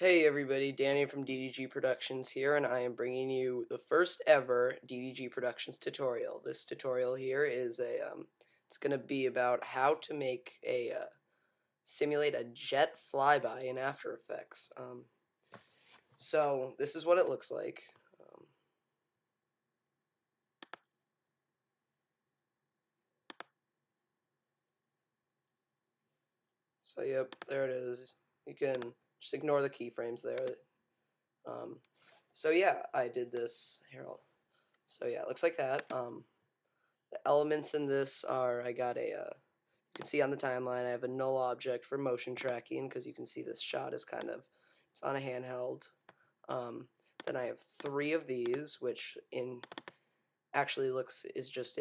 Hey everybody, Danny from DDG Productions here, and I am bringing you the first ever DDG Productions tutorial. This tutorial here is it's going to be about how to make simulate a jet flyby in After Effects. So this is what it looks like. So yep, there it is. You can just ignore the keyframes there. Um, so yeah, I did this here. So yeah, it looks like that. The elements in this are you can see on the timeline I have a null object for motion tracking because you can see this shot is it's on a handheld. Then I have 3 of these, which actually is just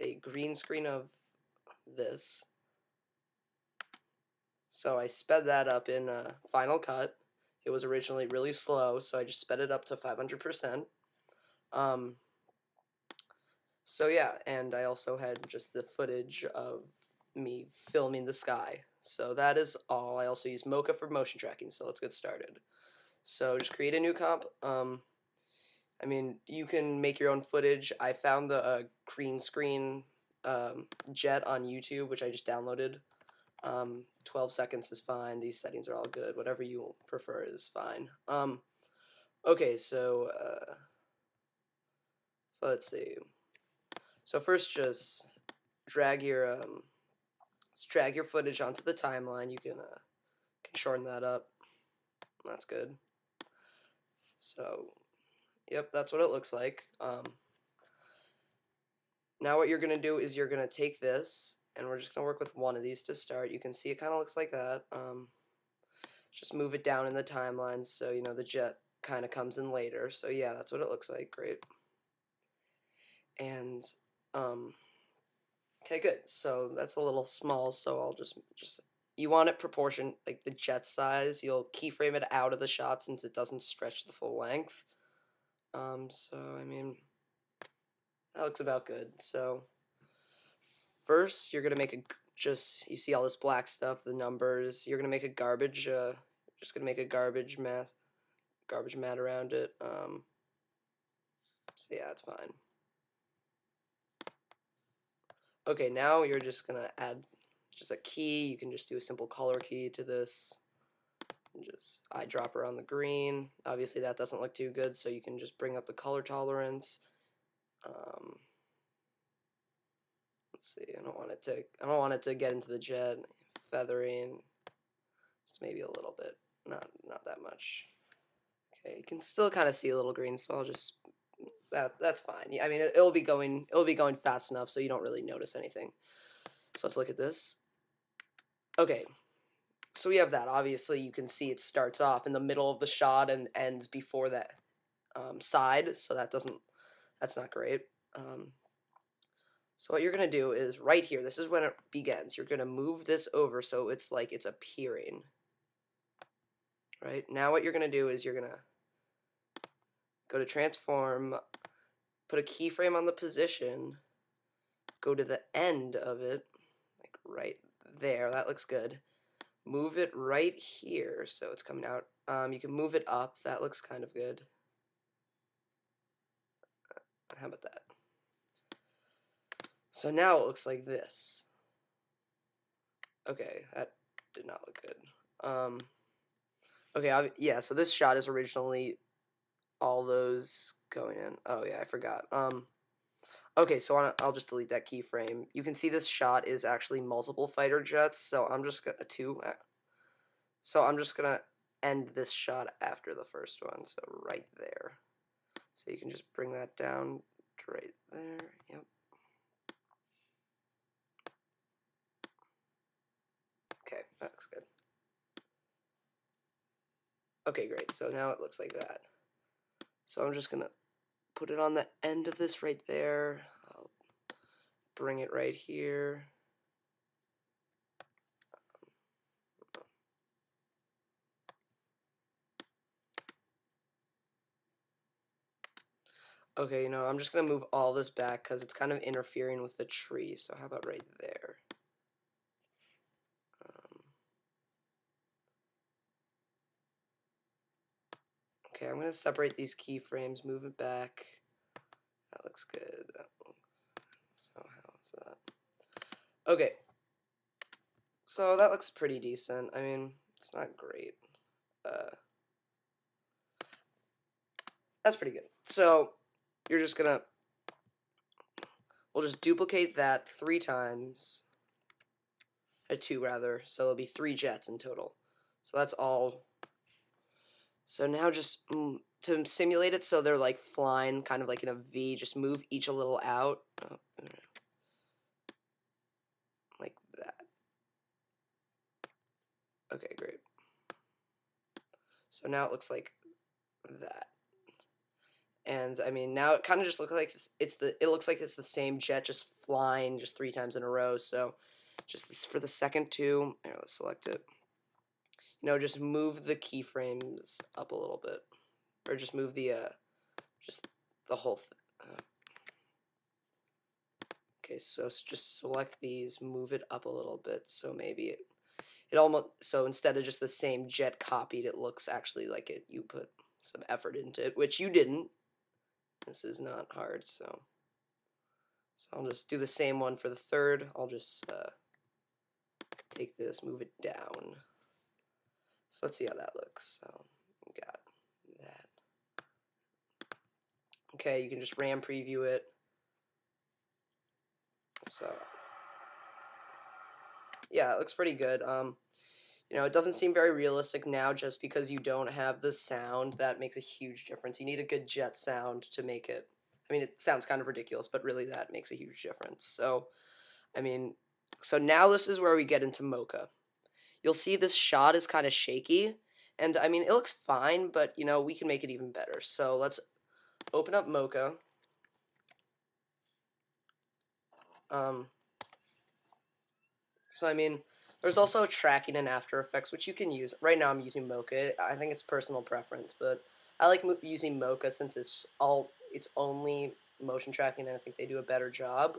a green screen of this. So I sped that up in Final Cut. It was originally really slow, so I just sped it up to 500%. So yeah, and I also had just the footage of me filming the sky. So that is all. I also use Mocha for motion tracking, so let's get started. So just create a new comp. I mean, you can make your own footage. I found the green screen jet on YouTube, which I just downloaded. 12 seconds is fine. These settings are all good. Whatever you prefer is fine. Okay, so let's see. So first, just drag your footage onto the timeline. You can shorten that up. That's good. So, yep, that's what it looks like. Now what you're gonna do is you're gonna take this, and we're just gonna work with one of these to start. You can see it kind of looks like that. Just move it down in the timeline so you know the jet kind of comes in later. So yeah, that's what it looks like. Great. And okay, good. So that's a little small, so I'll just you want it proportion like the jet size. You'll keyframe it out of the shot since it doesn't stretch the full length. So I mean that looks about good. So first you're gonna make you see all this black stuff, the numbers. You're gonna make a just gonna make a garbage mat around it. So yeah, it's fine. Okay, now you're just gonna add just a key. You can just do a simple color key to this. And just eyedropper on the green. Obviously that doesn't look too good, so you can just bring up the color tolerance. Let's see. I don't want it to get into the jet. Feathering, just maybe a little bit, not that much. Okay, you can still kind of see a little green, so I'll just that's fine. I mean, it'll be going fast enough, so you don't really notice anything. So let's look at this. Okay, so we have that. Obviously, you can see it starts off in the middle of the shot and ends before that side, so that's not great. So what you're going to do is right here, this is when it begins. You're going to move this over so it's like it's appearing. Right? Now what you're going to do is you're going to go to transform, put a keyframe on the position, go to the end of it, like right there. That looks good. Move it right here so it's coming out. You can move it up. That looks kind of good. How about that? So now it looks like this. Okay, that did not look good. Okay, yeah, so this shot is originally all those going in. Oh yeah, I forgot. Okay, so I'll just delete that keyframe. You can see this shot is actually multiple fighter jets, so I'm just gonna end this shot after the first one, so right there. So you can just bring that down to right there. Yep. Okay, that looks good. Okay, great. So now it looks like that. So I'm just gonna put it on the end of this right there. I'll bring it right here. Okay, I'm just gonna move all this back because it's kind of interfering with the tree. So how about right there? Okay, I'm gonna separate these keyframes, move it back. That looks good. So how's that? Okay. So that looks pretty decent. I mean, it's not great. That's pretty good. So you're just gonna, we'll just duplicate that 3 times, or 2 rather, so it'll be 3 jets in total. So that's all. So now just to simulate it so they're like flying kind of like in a V, just move each a little out. Like that. Okay, great. So now it looks like that. And I mean, now it kind of just looks like it looks like it's the same jet just flying just 3 times in a row. So just this for the second 2, here, let's select it. You know, just move the keyframes up a little bit, or just move the just the whole thing. Okay, so just select these, move it up a little bit, so maybe it almost, so instead of just the same jet copied, it looks actually like you put some effort into it, which you didn't. This is not hard, so I'll just do the same one for the third. I'll just take this, move it down. So let's see how that looks. So we got that. Okay, you can just RAM preview it. So yeah, it looks pretty good. You know, it doesn't seem very realistic now just because you don't have the sound. That makes a huge difference. You need a good jet sound to make it. I mean, it sounds kind of ridiculous, but really that makes a huge difference. So, I mean, so now this is where we get into Mocha. You'll see this shot is kind of shaky, and I mean, it looks fine, but you know, we can make it even better. So let's open up Mocha. So I mean, there's also tracking in After Effects, which you can use. Right now I'm using Mocha. I think it's personal preference, but I like using Mocha since it's only motion tracking, and I think they do a better job.